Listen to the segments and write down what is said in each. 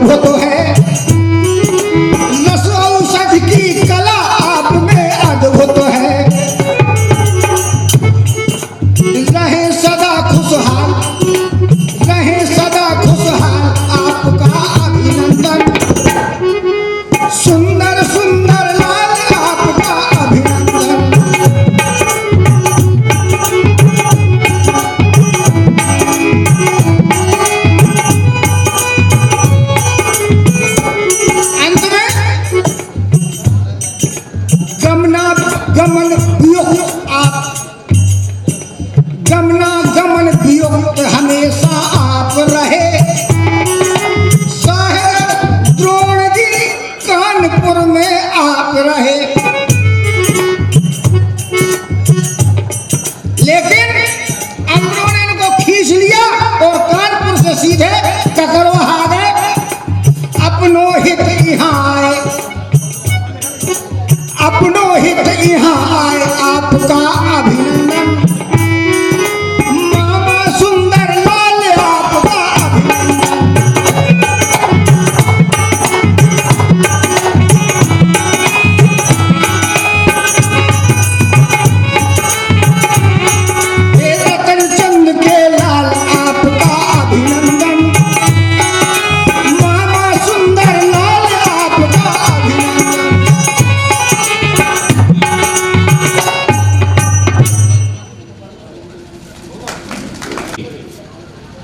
अद्भुत है, रस औषधि की कला आप में अद्भुत है। रहे सदा खुशहाल, रहे सदा खुशहाल, आपका अभिनंदन। सुंदर सुंदर लाल आपका अभिनंदन। अंत में गमन वियुक्त आप, गमन वियुक्त हमेशा आप रहे। साहेब द्रोण जी कानपुर में आप रहे। लेकिन अंग्रेजों ने इनको खींच लिया और कानपुर से सीधे ककरवा गए। अपनों हित यहाँ आए, अपनों हित यहाँ आए, आपका अभिनंदन। मामा सुंदर लाल आपका अभिनंदन। हे रतन चंद के लाल आपका अभिनंदन। मामा सुंदर लाल आपका अभिनंदन।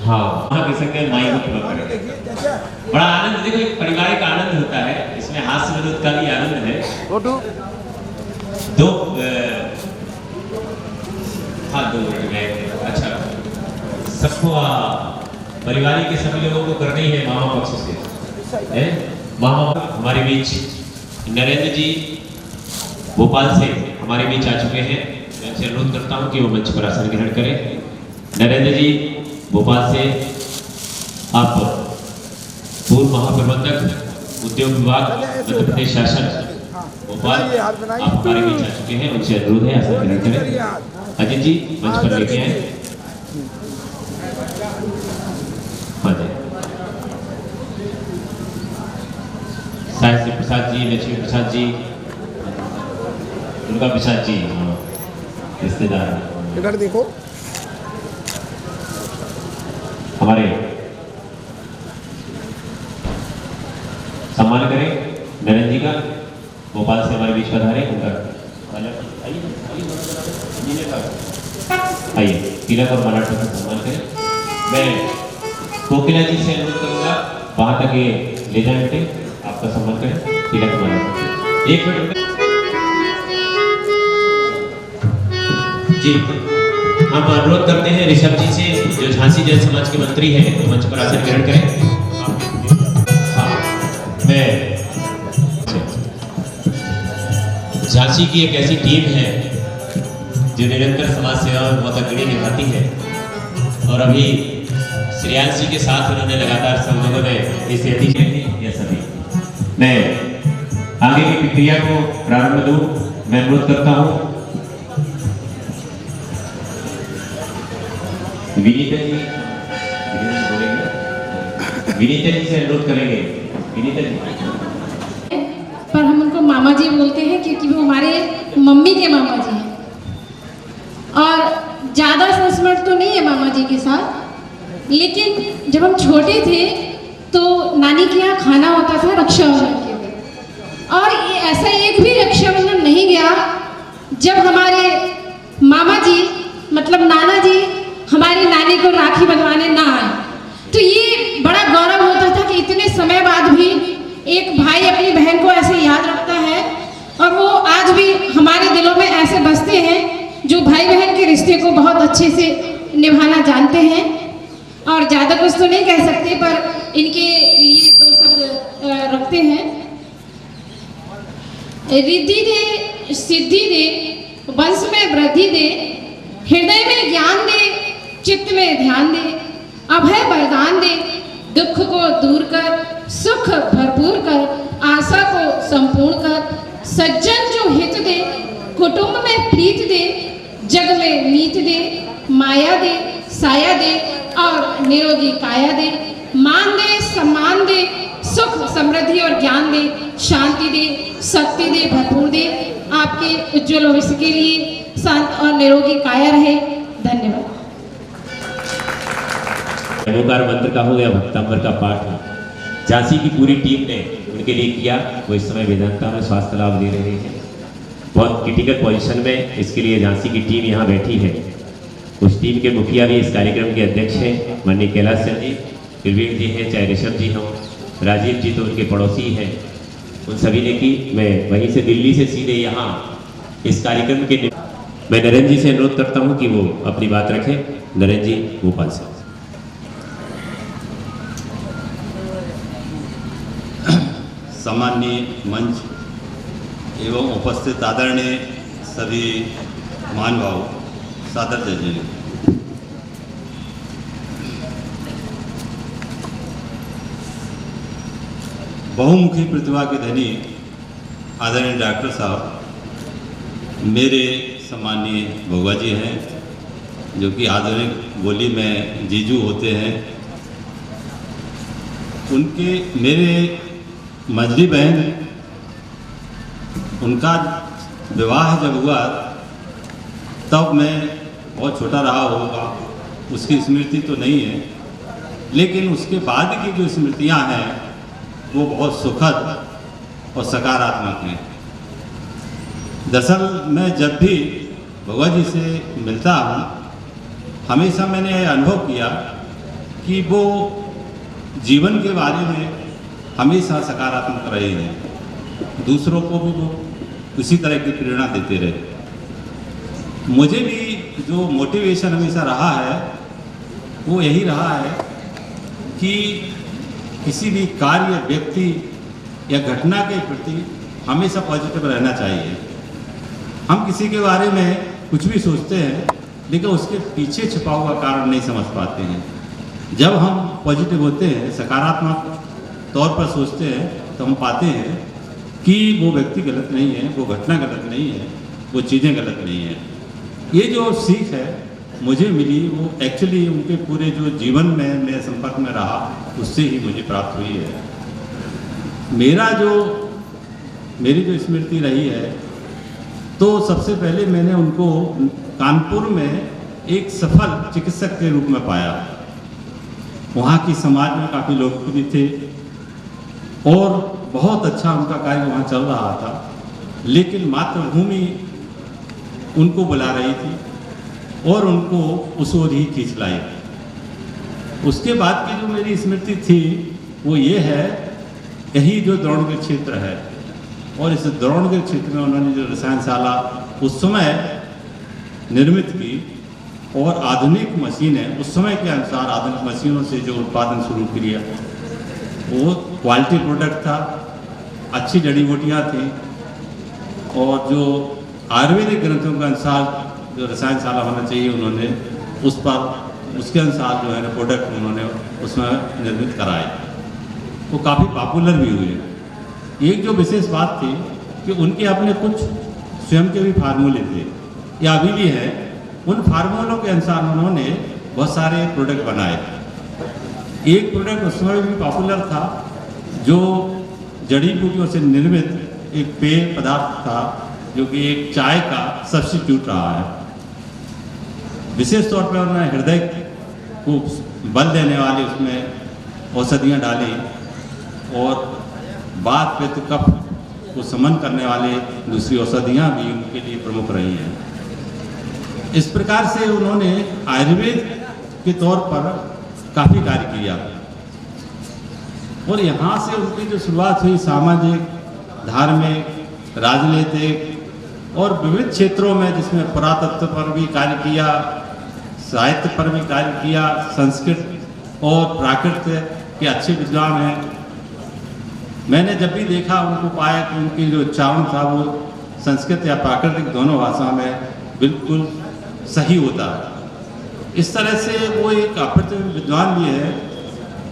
हाँ, वहाँ के संग माई को पूरा करें। बड़ा आनंद, देखो एक पारिवारिक आनंद होता है, इसमें हास्य विनोद का भी आनंद है। दो हाँ दो अच्छा, सबको परिवार के सभी लोगों को करनी है मामा पक्ष से। मामा हमारे बीच नरेंद्र जी भोपाल से हमारे बीच आ चुके हैं। मैं उनसे अनुरोध करता हूँ कि वो मंच पर आसन ग्रहण करें। नरेंद्र जी भोपाल से, आप पूर्व महाप्रबंधक उद्योग विभाग मध्य प्रदेश शासन भोपाल, आप हमारे बीच आ चुके हैं। उनसे अनुरोध है आसन ग्रहण करें। अजित जी मंच पर लेके आए। हाँ जी, साहित्य प्रसाद जी, लक्ष्मी प्रसाद जी, दुर्गा प्रसाद जी, रिश्तेदार इधर देखो। हमारे सम्मान करें नरेंद्र जी का, भोपाल से हमारे बीच पधारे। उनका आइए तिलक और मराठ का सम्मान करें। मैं कोकिला जी से अनुरोध करूंगा वहां तक ये ले जाए बेटे, आपका सम्मान करें तिलक मराठ। एक मिनट जी, हम अनुरोध करते हैं ऋषभ जी से, जो झांसी जन समाज के मंत्री हैं, तो मंच पर आसन ग्रहण करें। हाँ, मैं झांसी की एक ऐसी टीम है जो निरंतर समाज सेवा में बहुत अग्रणी निभाती है, और अभी श्रेयांश जी के साथ उन्होंने लगातार सब लोगों ने इस ये सभी। मैं आगे की प्रक्रिया को प्रारंभ दूं, मैं अनुरोध करता हूं विनीता जी, विनीता जी से अनुरोध करेंगे। विनीता जी, पर हम उनको मामा जी बोलते हैं क्योंकि वो हमारे मम्मी के मामा जी हैं, और ज़्यादा संस्मरण तो नहीं है मामा जी के साथ। लेकिन जब हम छोटे थे तो नानी के यहाँ खाना होता था रक्षाबंधन के दिन, और ये ऐसा एक भी रक्षाबंधन नहीं गया जब हमारे मामा जी मतलब नाना जी हमारी नानी को राखी बंधवाने ना आए। तो ये बड़ा गौरव होता था कि इतने समय बाद भी एक भाई अपनी बहन को ऐसे याद रखता है, और वो आज भी हमारे दिलों में ऐसे बसते हैं जो भाई बहन के रिश्ते को बहुत अच्छे से निभाना जानते हैं। और ज़्यादा कुछ तो नहीं कह सकते, पर इनके लिए दो शब्द रखते हैं। रिद्धि दे, सिद्धि दे, वंश में वृद्धि दे, हृदय में ज्ञान दे, चित्त में ध्यान दे, अभय वरदान दे, दुख को दूर कर, सुख भरपूर कर, आशा को संपूर्ण कर, सज्जन जो हित दे, कुटुंब में प्रीत दे, जग में नीत दे, माया दे, साया दे और निरोगी काया दे, मान दे, सम्मान दे, शांति दे, शक्ति दे, भरपूर दे। आपके उज्जवल भविष्य के लिए शांत और निरोगी काया रहे। धन्यवाद। ओंकार मंत्र का हो गया, भक्तांबर का पाठ झांसी की पूरी टीम ने उनके लिए किया। वो इस समय वेदांता में स्वास्थ्य लाभ ले रहे हैं, बहुत क्रिटिकल पोजीशन में। इसके लिए झांसी की टीम यहाँ बैठी है। उस टीम के मुखिया भी इस कार्यक्रम के अध्यक्ष हैं, माननीय कैलाश सर जी, त्रिवेण जी हैं, चाहे ऋषभ जी हों, राजीव जी तो उनके पड़ोसी हैं, उन सभी ने की। मैं वहीं से दिल्ली से सीधे यहाँ इस कार्यक्रम के मैं नरेंद्र जी से अनुरोध करता हूँ कि वो अपनी बात रखें। नरेंद्र जी भोपाल से। सम्माननीय मंच एवं उपस्थित आदरणीय सभी महानुभाव, सादर जय जय। बहुमुखी प्रतिभा के धनी आदरणीय डॉक्टर साहब मेरे सम्माननीय भोगा जी हैं, जो कि आधुनिक बोली में जीजू होते हैं। उनके मेरे मझली बहन, उनका विवाह जब हुआ तब मैं बहुत छोटा रहा होगा, उसकी स्मृति तो नहीं है, लेकिन उसके बाद की जो स्मृतियां हैं वो बहुत सुखद और सकारात्मक हैं। दरअसल मैं जब भी भगवा जी से मिलता हूँ, हमेशा मैंने यह अनुभव किया कि वो जीवन के बारे में हमेशा सकारात्मक रहे हैं, दूसरों को भी वो उसी तरह की प्रेरणा देते रहे। मुझे भी जो मोटिवेशन हमेशा रहा है वो यही रहा है कि किसी भी कार्य, व्यक्ति या घटना के प्रति हमेशा पॉजिटिव रहना चाहिए। हम किसी के बारे में कुछ भी सोचते हैं, लेकिन उसके पीछे छिपा हुआ कारण नहीं समझ पाते हैं। जब हम पॉजिटिव होते हैं, सकारात्मक तौर पर सोचते हैं, तो हम पाते हैं कि वो व्यक्ति गलत नहीं है, वो घटना गलत नहीं है, वो चीज़ें गलत नहीं है। ये जो सीख है मुझे मिली, वो एक्चुअली उनके पूरे जो जीवन में मेरे संपर्क में रहा, उससे ही मुझे प्राप्त हुई है। मेरी जो स्मृति रही है, तो सबसे पहले मैंने उनको कानपुर में एक सफल चिकित्सक के रूप में पाया। वहाँ की समाज में काफ़ी लोकप्रिय थे और बहुत अच्छा उनका कार्य वहाँ चल रहा था, लेकिन मातृभूमि उनको बुला रही थी और उनको उस ओर ही खींच लाई। उसके बाद की जो मेरी स्मृति थी वो ये है, यही जो द्रोणगिर क्षेत्र है, और इस द्रोणगिर क्षेत्र में उन्होंने जो रसायनशाला उस समय निर्मित की और आधुनिक मशीनें, उस समय के अनुसार आधुनिक मशीनों से जो उत्पादन शुरू किया, वो क्वालिटी प्रोडक्ट था, अच्छी जड़ी बूटियाँ थी, और जो आयुर्वेदिक ग्रंथों के अनुसार जो रसायनशाला होना चाहिए उन्होंने उसके अनुसार जो है ना प्रोडक्ट उन्होंने उसमें निर्मित कराए। वो काफ़ी पॉपुलर भी हुए। एक जो विशेष बात थी कि उनके अपने कुछ स्वयं के भी फार्मूले थे, या अभी भी है। उन फार्मूलों के अनुसार उन्होंने बहुत सारे प्रोडक्ट बनाए। एक प्रोडक्ट उस समय भी पॉपुलर था, जो जड़ी बूटियों से निर्मित एक पेय पदार्थ था, जो कि एक चाय का सब्स्टिट्यूट रहा है। विशेष तौर पर उन्होंने हृदय को बल देने वाली उसमें औषधियाँ डाली, और वात, पित्त, कफ को समन करने वाले दूसरी औषधियाँ भी उनके लिए प्रमुख रही हैं। इस प्रकार से उन्होंने आयुर्वेद के तौर पर काफ़ी कार्य किया, और यहाँ से उनकी जो शुरुआत हुई सामाजिक, धार्मिक, राजनीतिक और विविध क्षेत्रों में, जिसमें पुरातत्व पर भी कार्य किया, साहित्य पर भी कार्य किया, संस्कृत और प्राकृत के अच्छे विद्वान हैं। मैंने जब भी देखा उनको पाया कि उनकी जो उच्चारण था वो संस्कृत या प्राकृतिक दोनों भाषा में बिल्कुल सही होता है। इस तरह से वो एक अप्रतिम विद्वान भी है,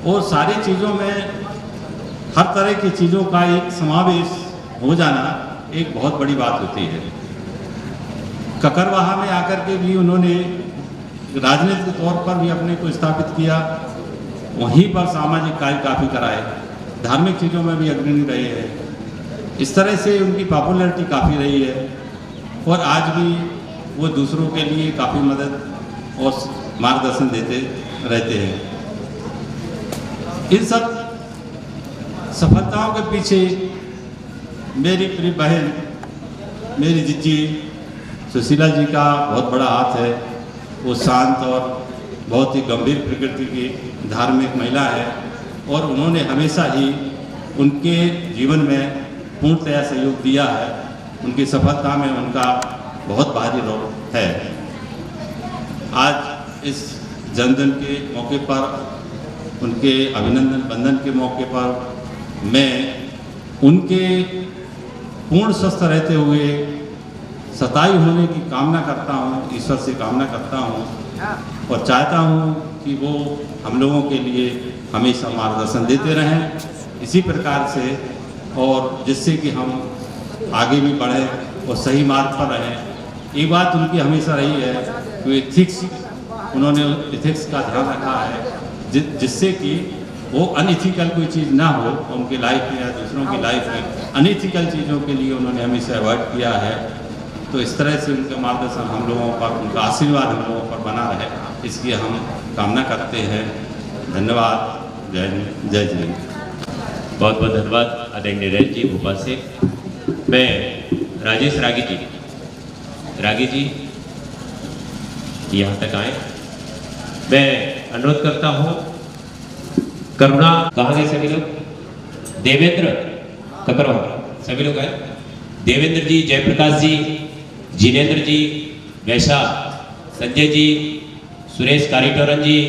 और सारी चीज़ों में हर तरह की चीज़ों का एक समावेश हो जाना एक बहुत बड़ी बात होती है। ककरवाहा में आकर के भी उन्होंने राजनीतिक तौर पर भी अपने को स्थापित किया, वहीं पर सामाजिक कार्य काफ़ी कराए, धार्मिक चीज़ों में भी अग्रणी रहे हैं। इस तरह से उनकी पॉपुलैरिटी काफ़ी रही है और आज भी वो दूसरों के लिए काफ़ी मदद और मार्गदर्शन देते रहते हैं। इन सब सफलताओं के पीछे मेरी प्रिय बहन, मेरी जीजी सुशीला जी का बहुत बड़ा हाथ है। वो शांत और बहुत ही गंभीर प्रकृति की धार्मिक महिला है और उन्होंने हमेशा ही उनके जीवन में पूर्णतया सहयोग दिया है। उनकी सफलता में उनका बहुत भारी रोल है। आज इस जन्मदिन के मौके पर, उनके अभिनंदन बंधन के मौके पर मैं उनके पूर्ण स्वस्थ रहते हुए सताई होने की कामना करता हूँ, ईश्वर से कामना करता हूँ और चाहता हूँ कि वो हम लोगों के लिए हमेशा मार्गदर्शन देते रहें इसी प्रकार से, और जिससे कि हम आगे भी बढ़ें और सही मार्ग पर रहें। एक बात उनकी हमेशा रही है कि एथिक्स, उन्होंने एथिक्स का ध्यान रखा है जिससे कि वो अनइथिकल कोई चीज़ ना हो उनकी लाइफ में या दूसरों की लाइफ में। अनइथिकल चीज़ों के लिए उन्होंने हमेशा अवॉइड किया है। तो इस तरह से उनका मार्गदर्शन हम लोगों पर, उनका आशीर्वाद हम लोगों पर बना रहे, इसकी हम कामना करते हैं। धन्यवाद। जय हिंद, जय जय। बहुत बहुत धन्यवाद आदरणीय नरेंद्र जी भोपाल से। मैं राजेश रागी जी यहाँ तक आए। मैं अनुरोध करता हूँ, करुणा, कहाँ गए सभी लोग? देवेंद्र ककरवाहा, सभी लोग आए। देवेंद्र जी, जयप्रकाश जी, जिनेंद्र जी, वैशा, संजय जी, सुरेश कारीटोरन जी,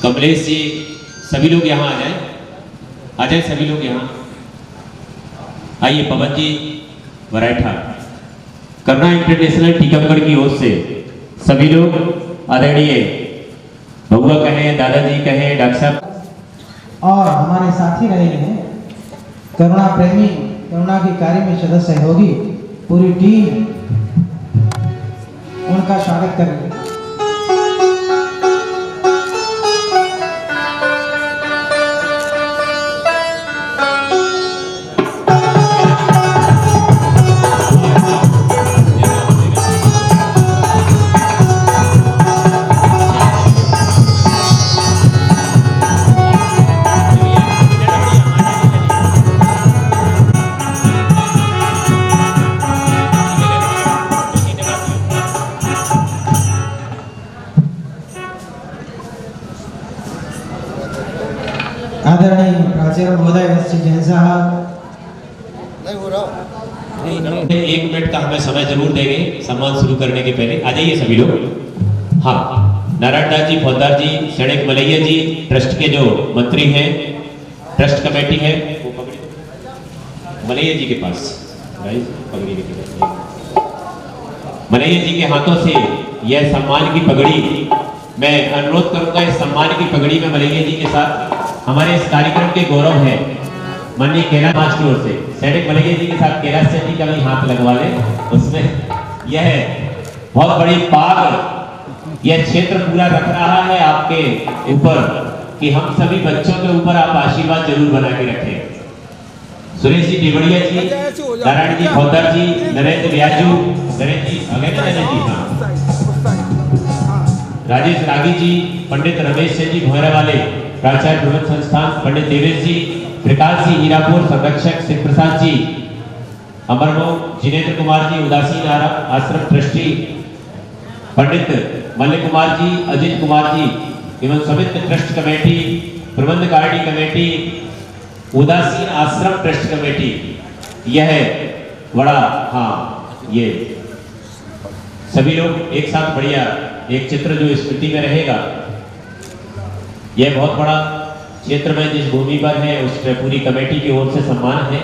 कमलेश जी, सभी लोग यहाँ आ जाए सभी लोग यहाँ आइए। पवन जी वराठा, करुणा इंटरनेशनल टीकमगढ़ की ओर से सभी लोग आदरणीय बउआ कहें, दादाजी कहें, डॉक्टर साहब और हमारे साथी रहे हैं करुणा प्रेमी, करुणा की कार्य में सदस्य सहयोगी पूरी टीम, उनका स्वागत करेंगे। आदरणीय प्राचार्य महोदय श्री जैन साहब, एक मिनट का हमें समय जरूर देंगे सम्मान शुरू करने के पहले। आ जाइए सभी लोग। हाँ, नारायण दास जी, फौजदार जी, सैनिक मलैया जी, ट्रस्ट के जो मंत्री हैं, ट्रस्ट कमेटी है, वो पकड़ी मलैया जी के पास, पगड़ी लेके मलैया जी के हाथों से यह सम्मान की पगड़ी, मैं अनुरोध करूंगा इस सम्मान की पगड़ी में मलैया जी के साथ हमारे इस कार्यक्रम के गौरव है माननीय कैलाश मास की ओर से सैनिक मलैया जी के साथ कैलाश जी का भी हाथ लगवा ले। उसमें यह बहुत बड़ी पाग यह क्षेत्र पूरा रख रहा है आपके ऊपर कि हम सभी बच्चों के ऊपर आप आशीर्वाद जरूर बना के रखें। सुरेश जी देवड़िया जी, नारायण जी, फौजदार जी, नरेंद्र व्याजू, नरेंद्र जी, नरेंद्र जी, हाँ, राजेश रागी जी, पंडित रमेश जी भोयरा वाले, प्राचार्य प्रबंध संस्थान पंडित देवेश जी, प्रकाश जी हीरापुर, संरक्षक शिव प्रसाद जी, अमरमो, जिनेंद्र कुमार जी, उदासीन आश्रम ट्रस्टी, पंडित मल्ल कुमार जी, अजित कुमार जी एवं समिति ट्रस्ट कमेटी, प्रबंध कार्य कमेटी, उदासीन आश्रम ट्रस्ट कमेटी, यह बड़ा, हाँ, ये सभी लोग एक साथ बढ़िया एक चित्र जो स्मृति में रहेगा। यह बहुत बड़ा क्षेत्र में जिस भूमि पर है उस पर पूरी कमेटी की ओर से सम्मान है।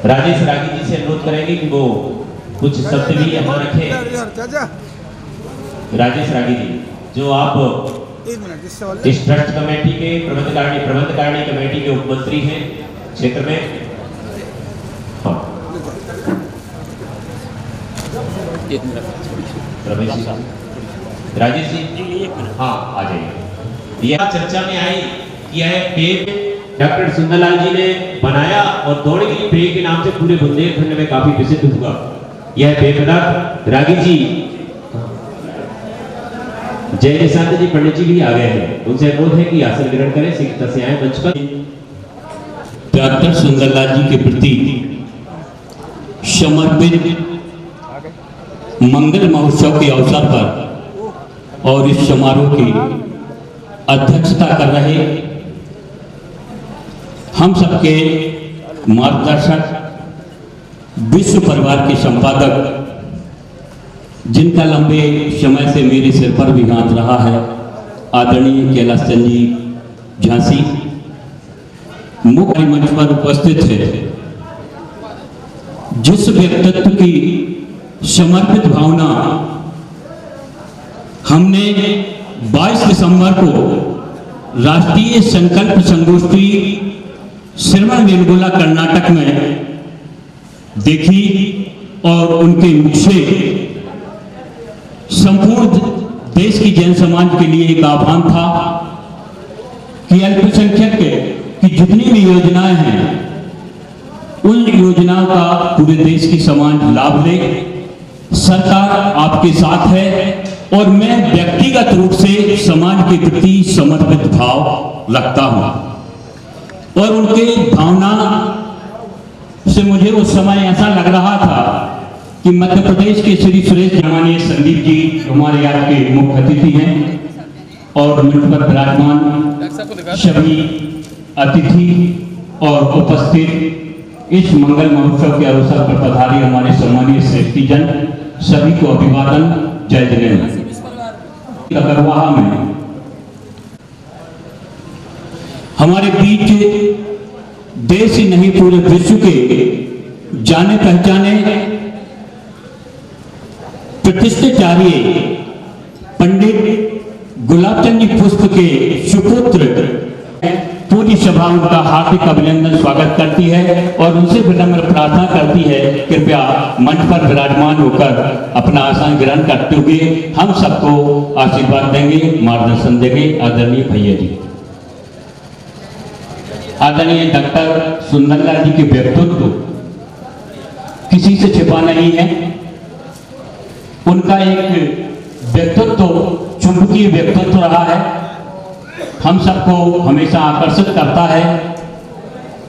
राजेश रागी जी से अनुरोध करेंगे कि वो कुछ शब्द भी यहाँ रखे। राजेश रागी जी, जो आप इस ट्रस्ट कमेटी के प्रबंधकारिणी कमेटी के उपमंत्री हैं क्षेत्र में। हाँ, रमेश जी, राजेश जी, हाँ, आ जाइए। यह चर्चा में आई कि यह पेड़ डॉक्टर सुंदरलाल जी ने बनाया और दौड़गी पेय के नाम से पूरे बुंदेलखंड में काफी प्रसिद्ध हुआ। यह पेय पदार्थ रागी जी जय निशांत जी पंडित जी भी आ गए हैं, उनसे अनुरोध है कि आसन ग्रहण करें, शीघ्रता से आए मंच पर। डॉक्टर सुंदरलाल जी के प्रति समर्पित मंगल महोत्सव के अवसर पर और इस समारोह की अध्यक्षता कर रहे हम सबके मार्गदर्शक, विश्व परिवार के संपादक, जिनका लंबे समय से मेरे सिर पर भी हाथ रहा है, आदरणीय कैलाश चंद जी झांसी, मुख्य मंच पर उपस्थित है। जिस व्यक्तित्व की समर्पित भावना हमने 22 दिसंबर को राष्ट्रीय संकल्प संगोष्ठी श्रवण बेलगोला कर्नाटक में देखी और उनके मुख से संपूर्ण देश की जन समाज के लिए एक आह्वान था कि अल्पसंख्यक की जितनी भी योजनाएं हैं उन योजनाओं का पूरे देश की समाज लाभ ले। सरकार आपके साथ है और मैं व्यक्तिगत रूप से समाज के प्रति समर्पित भाव रखता हूं। और उनके भावना से मुझे उस समय ऐसा लग रहा था कि मध्य प्रदेश के श्री सुरेश जमानिया संदीप जी हमारे यहाँ के मुख्य अतिथि हैं और मंच पर विराजमान सभी अतिथि और उपस्थित इस मंगल महोत्सव के अवसर पर पधारे हमारे सम्मानीय श्रेष्ठीजन सभी को अभिवादन, जय जगन्नाथ। ककरवाहा में हमारे बीच देश ही नहीं पूरे विश्व के जाने पहचाने प्रतिष्ठाचार्य पंडित गुलाबचंद जी पुष्प के सुपुत्र पूरी सभा उनका हार्दिक अभिनंदन स्वागत करती है और उनसे विनम्र प्रार्थना करती है कृपया मंच पर विराजमान होकर अपना आसन ग्रहण करते हुए हम सबको आशीर्वाद देंगे, मार्गदर्शन देंगे। आदरणीय भैया जी, आदरणीय डॉक्टर सुंदरलाल जी के व्यक्तित्व किसी से छिपा नहीं है। उनका एक व्यक्तित्व चुंबकीय व्यक्तित्व रहा है, हम सबको हमेशा आकर्षित करता है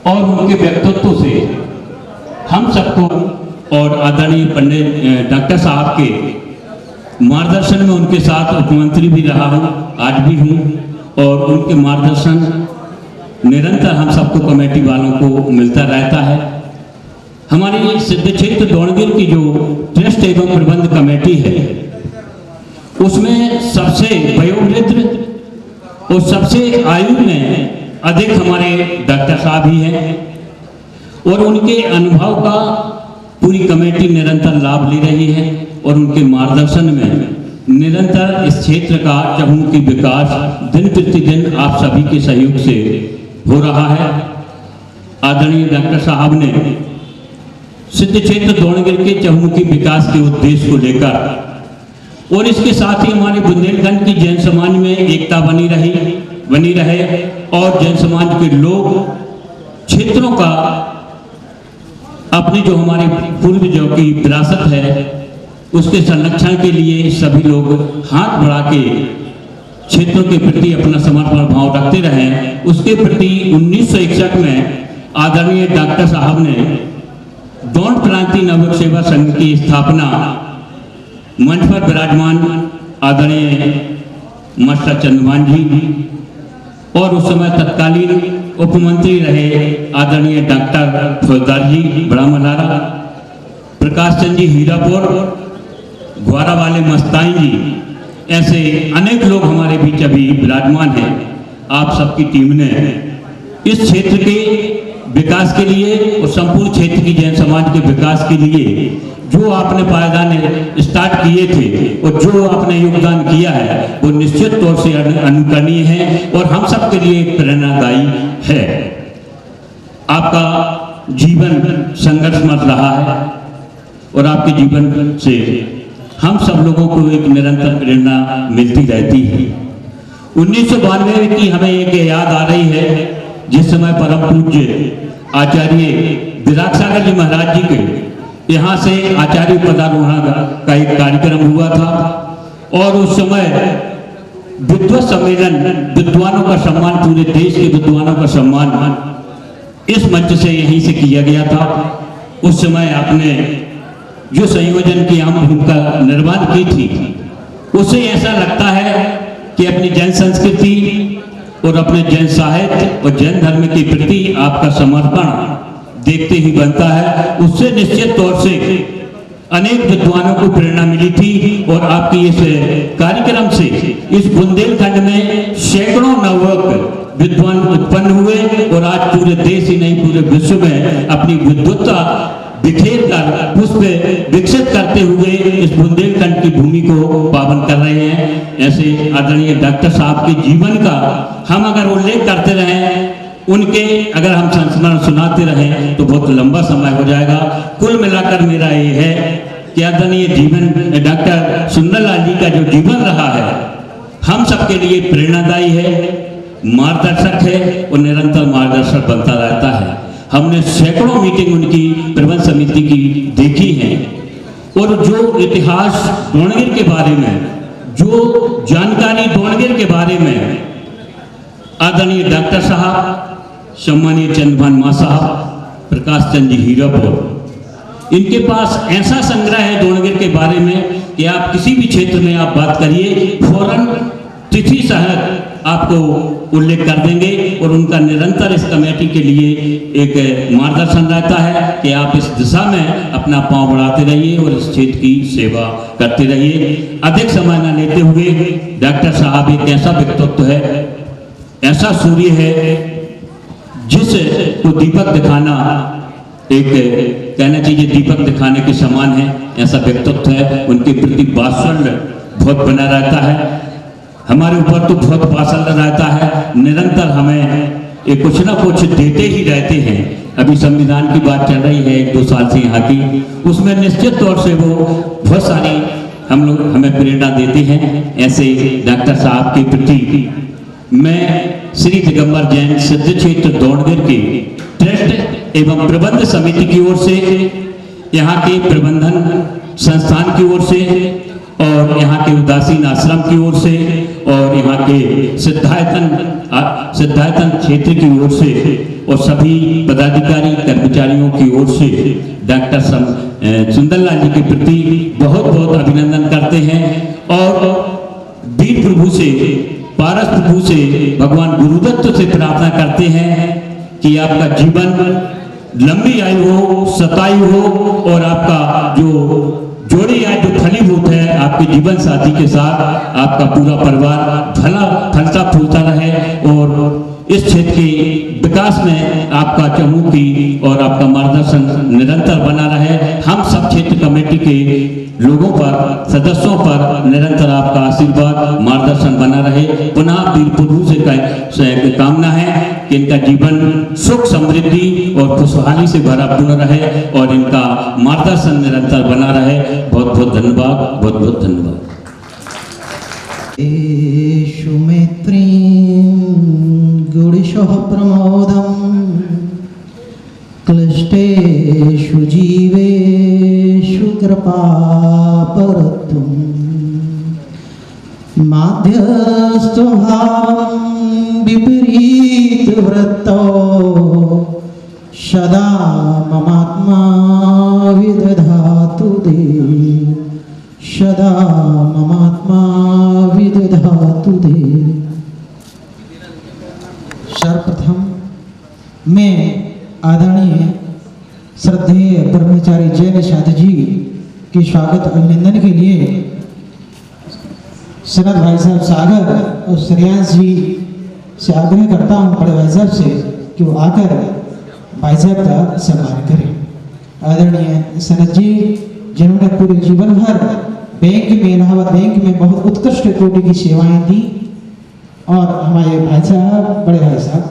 और उनके व्यक्तित्व से हम सबको और आदरणीय पंडित डॉक्टर साहब के मार्गदर्शन में उनके साथ उपमंत्री भी रहा हूँ, आज भी हूँ और उनके मार्गदर्शन निरंतर हम सबको कमेटी वालों को मिलता रहता है। हमारी सिद्ध क्षेत्र दौड़गिर की जो ट्रस्ट एवं प्रबंध कमेटी है उसमें सबसे वयोवृद्ध और सबसे आयु में अधिक हमारे डॉक्टर साहब ही हैं और उनके अनुभव का पूरी कमेटी निरंतर लाभ ले रही है और उनके मार्गदर्शन में निरंतर इस क्षेत्र का चहुमुखी विकास दिन प्रतिदिन आप सभी के सहयोग से हो रहा है। आदरणीय डॉक्टर साहब ने सिद्ध क्षेत्र दौड़गिर के चहुमुखी विकास के उद्देश्य को लेकर और इसके साथ ही हमारे बुंदेलखंड की जैन समाज में एकता बनी रहे और जैन समाज के लोग क्षेत्रों का अपनी जो हमारे पूर्वजों की विरासत है उसके संरक्षण के लिए सभी लोग हाथ बढ़ा के क्षेत्रों के प्रति अपना समर्पण भाव रखते रहे। उसके प्रति 1961 में आदरणीय डॉक्टर साहब ने दौड़ क्रांति नवयुग सेवा संघ की स्थापना मंच पर विराजमान आदरणीय मास्टर चंद्रभान जी और उस समय तत्कालीन उपमंत्री रहे आदरणीय डॉक्टर फौजदार जी बड़ा मलारा, प्रकाश चंद जी हीरापुर, ग्वारा वाले मस्ताई जी, ऐसे अनेक लोग हमारे बीच अभी विराजमान हैं। आप सबकी टीम ने इस क्षेत्र के विकास के लिए और संपूर्ण क्षेत्र की जैन समाज के विकास के लिए जो आपने पायदान स्टार्ट किए थे और जो आपने योगदान किया है वो निश्चित तौर से अनुकरणीय है और हम सब के लिए प्रेरणादायी है। आपका जीवन संघर्षमय रहा है और आपके जीवन से हम सब लोगों को एक निरंतर प्रेरणा मिलती रहती है। 1992 की हमें एक याद आ रही है जिस समय परम पूज्य आचार्य विराट सागर जी महाराज जी के यहाँ से आचार्य पदारोहण का एक कार्यक्रम हुआ था और उस समय विद्वत सम्मेलन, विद्वानों का सम्मान, पूरे देश के विद्वानों का सम्मान इस मंच से यहीं से किया गया था। उस समय आपने जो संयोजन की अहम भूमिका निर्वाह की थी, उससे ऐसा लगता है कि अपनी जैन संस्कृति और अपने जैन साहित्य और जैन धर्म के प्रति आपका समर्पण देखते ही बनता है। उससे निश्चित तौर से अनेक विद्वानों को प्रेरणा मिली थी और आपकी इस कार्यक्रम से इस बुंदेलखंड में सैकड़ों नवयुवक विद्वान उत्पन्न हुए और आज पूरे देश ही नहीं पूरे विश्व में अपनी विद्वत्ता बिखेर कर पुष्प विकसित करते हुए इस बुंदेलखंड की भूमि को पावन कर रहे हैं। ऐसे आदरणीय डॉक्टर साहब के जीवन का हम अगर उल्लेख करते रहें, उनके अगर हम संस्मरण सुनाते रहें तो बहुत लंबा समय हो जाएगा। कुल मिलाकर मेरा ये है कि आदरणीय जीवन डॉक्टर सुंदरलाल जी का जो जीवन रहा है हम सबके लिए प्रेरणादायी है, मार्गदर्शक है और निरंतर मार्गदर्शक बनता रहता है। हमने सैकड़ों मीटिंग उनकी प्रबंध समिति की देखी है और जो इतिहास दोनगिर के बारे में, जो जानकारी दोनगिर के बारे में आदरणीय डॉक्टर साहब, सम्मानीय चंद्रभान मां साहब, प्रकाश चंद जी हीरापुर, इनके पास ऐसा संग्रह है दोनगिर के बारे में कि आप किसी भी क्षेत्र में आप बात करिए, फौरन तिथि सहत आपको उल्लेख कर देंगे और उनका निरंतर इस कमेटी के लिए एक मार्गदर्शन रहता है कि आप इस दिशा में अपना पांव बढ़ाते रहिए और इस क्षेत्र की सेवा करते रहिए। अधिक समय न लेते हुए डॉक्टर साहब एक ऐसा व्यक्तित्व है, ऐसा सूर्य है जिस को दीपक दिखाना, एक कहना चाहिए दीपक दिखाने के समान है, ऐसा व्यक्तित्व है। उनके प्रति वात्सल्य बहुत बना रहता है, हमारे ऊपर तो बहुत वात्सल्य रहता है, निरंतर हमें एक कुछ ना कुछ देते ही रहते हैं। अभी संविधान की बात चल रही है 1-2 साल से यहाँ की, उसमें निश्चित तौर से वो बहुत सारी हम लोग हमें प्रेरणा देते हैं। ऐसे डॉक्टर साहब के प्रति मैं श्री दिगंबर जैन सिद्ध क्षेत्र दोनगिर के ट्रस्ट एवं प्रबंध समिति की ओर से, यहाँ के प्रबंधन संस्थान की ओर से और यहाँ के उदासीन आश्रम की ओर से और यहाँ के सिद्धायतन क्षेत्र की ओर से और सभी पदाधिकारी कर्मचारियों की ओर से डॉक्टर सुंदरलाल जी के प्रति बहुत बहुत अभिनंदन करते हैं और वीर प्रभु से, पारस प्रभु से, भगवान गुरुदत्त से प्रार्थना करते हैं कि आपका जीवन लंबी आयु हो, शतायु हो और आपका जो जोड़ी आज जो फलीभूत है आपके जीवन साथी के साथ आपका पूरा परिवार फलता फूलता रहे और इस क्षेत्र के विकास में आपका चहुमुखी और आपका मार्गदर्शन निरंतर बना रहे। हम सब क्षेत्र कमेटी के लोगों पर, सदस्यों पर निरंतर आपका आशीर्वाद मार्गदर्शन बना रहे। पुनः वीर प्रभु से कामना है कि इनका जीवन सुख समृद्धि और खुशहाली से भरपूर रहे और इनका मार्गदर्शन निरंतर बना रहे। बहुत बहुत धन्यवाद, बहुत बहुत धन्यवाद। येषु मैत्रीं गुणशः प्रमोदं क्लिष्टेषु जीवेषु कृपापरतुं माध्यस्थभावं विपरीतवृत्तौ सदा ममात्मा विदधातु देव, सदा ममात्मा विदधातु देव। सर्वप्रथम मैं आदरणीय श्रद्धेय ब्रह्मचारी जैन साधु जी के स्वागत अभिनंदन के लिए सनत भाई साहब सागर और श्रेयांश जी से आग्रह करता हूँ, बड़े भाई साहब से, कि वो आकर भाई साहब का सम्मान करें। आदरणीय सनत जी जिन्होंने पूरे जीवन भर बैंक में, इलाहाबाद बैंक में बहुत उत्कृष्ट कोटि की सेवाएं दी और हमारे भाई साहब, बड़े भाई साहब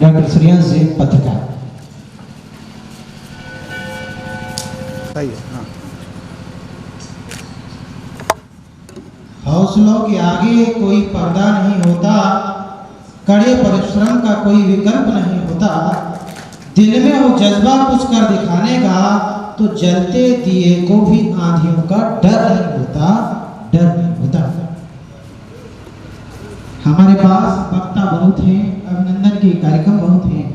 डॉक्टर श्रेयांश जी पत्रकार। हौसलों के आगे कोई पर्दा नहीं होता, कड़े परिश्रम का कोई विकल्प नहीं होता। दिल में हो जज्बा कुछ कर दिखाने का तो जलते दिए को भी आंधियों का डर नहीं होता, डर नहीं होता। हमारे पास वक्ता बहुत हैं, अभिनंदन के कार्यक्रम बहुत हैं।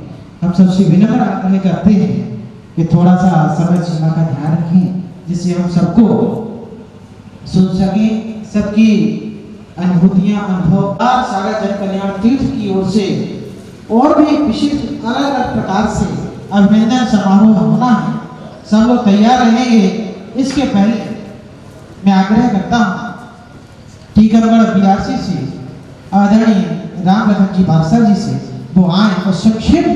हम सबसे विनम्र आग्रह करते हैं कि थोड़ा सा समय सीमा का ध्यान रखें, जिससे हम सबको सुन सकें, सबकी अनुभूतियां अनुभव। सागर जन कल्याण तीर्थ की ओर से और भी विशिष्ट अलग अलग प्रकार से अभिनंदन समारोह होना है। सब लोग तैयार रहेंगे। इसके पहले मैं आग्रह करता हूँ टीकमगढ़ बीआरसी से आदरणीय राम लखन जी बादशाह जी से वो आए और संक्षेप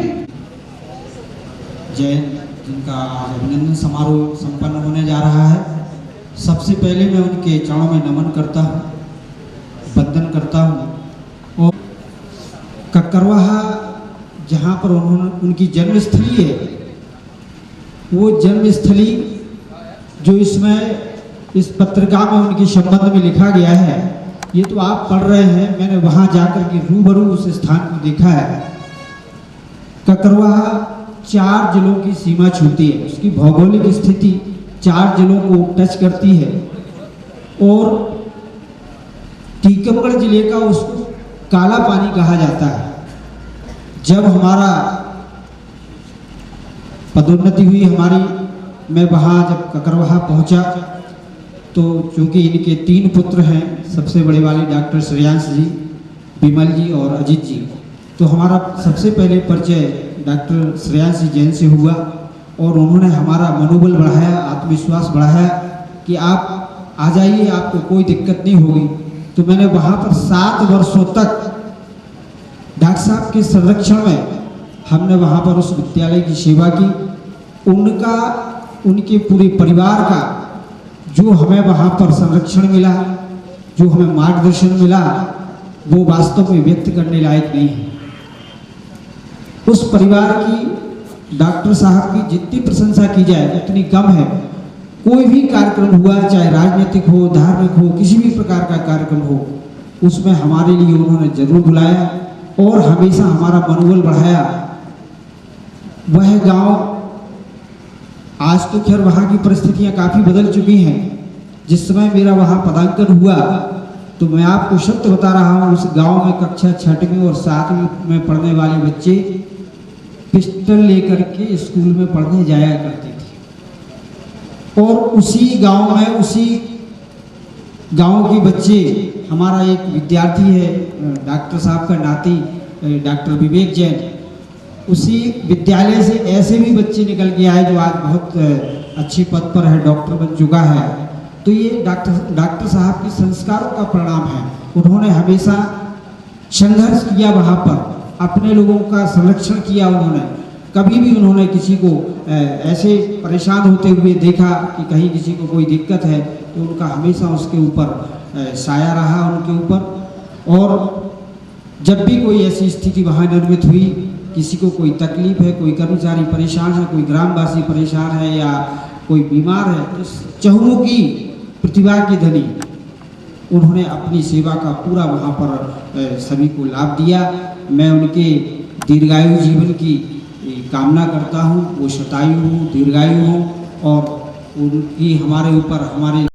जैन जिनका आज अभिनंदन समारोह संपन्न होने जा रहा है। सबसे पहले मैं उनके चरणों में नमन करता हूँ, वंदन करता हूँ। और ककरवाहा जहाँ पर उनकी जन्मस्थली है, वो जन्मस्थली जो इसमें इस पत्रिका में उनके संबंध में लिखा गया है, ये तो आप पढ़ रहे हैं। मैंने वहाँ जाकर के रूबरू उस स्थान को देखा है। ककरवाहा 4 जिलों की सीमा छूती है। उसकी भौगोलिक स्थिति 4 जिलों को टच करती है और टीकमगढ़ जिले का उसको काला पानी कहा जाता है। जब हमारा पदोन्नति हुई हमारी, मैं वहाँ जब ककरवाहा पहुँचा तो चूँकि इनके 3 पुत्र हैं, सबसे बड़े वाले डॉक्टर श्रेयांश जी, विमल जी और अजीत जी, तो हमारा सबसे पहले परिचय डॉक्टर श्रेयांश जी जैन से हुआ और उन्होंने हमारा मनोबल बढ़ाया, आत्मविश्वास बढ़ाया कि आप आ जाइए, आपको कोई दिक्कत नहीं होगी। तो मैंने वहाँ पर 7 वर्षों तक डॉक्टर साहब के संरक्षण में हमने वहाँ पर उस विद्यालय की सेवा की। उनका, उनके पूरे परिवार का जो हमें वहाँ पर संरक्षण मिला, जो हमें मार्गदर्शन मिला, वो वास्तव में व्यक्त करने लायक नहीं है। उस परिवार की, डॉक्टर साहब की जितनी प्रशंसा की जाए उतनी कम है। कोई भी कार्यक्रम हुआ, चाहे राजनीतिक हो, धार्मिक हो, किसी भी प्रकार का कार्यक्रम हो, उसमें हमारे लिए उन्होंने जरूर बुलाया और हमेशा हमारा मनोबल बढ़ाया। वह गांव, आज तो खैर वहाँ की परिस्थितियाँ काफ़ी बदल चुकी हैं। जिस समय मेरा वहाँ पदांकन हुआ तो मैं आपको सत्य बता रहा हूँ, उस गांव में कक्षा 6वीं और 7वीं में पढ़ने वाले बच्चे पिस्टल लेकर के स्कूल में पढ़ने जाया करते थे। और उसी गांव में, उसी गांव के बच्चे, हमारा एक विद्यार्थी है डॉक्टर साहब का नाती, डॉक्टर विवेक जैन, उसी विद्यालय से ऐसे भी बच्चे निकल के आए जो आज बहुत अच्छे पद पर है, डॉक्टर बन चुका है। तो ये डॉक्टर साहब के संस्कारों का परिणाम है। उन्होंने हमेशा संघर्ष किया, वहाँ पर अपने लोगों का संरक्षण किया। उन्होंने कभी भी उन्होंने किसी को ऐसे परेशान होते हुए देखा कि कहीं किसी को कोई दिक्कत है तो उनका हमेशा उसके ऊपर साया रहा, उनके ऊपर। और जब भी कोई ऐसी स्थिति वहाँ निर्मित हुई, किसी को कोई तकलीफ है, कोई कर्मचारी परेशान है, कोई ग्रामवासी परेशान है या कोई बीमार है, तो चहुओं की प्रतिभा के धनी उन्होंने अपनी सेवा का पूरा वहाँ पर सभी को लाभ दिया। मैं उनके दीर्घायु जीवन की कामना करता हूँ। वो शतायु हो, दीर्घायु हो और उनकी हमारे ऊपर, हमारे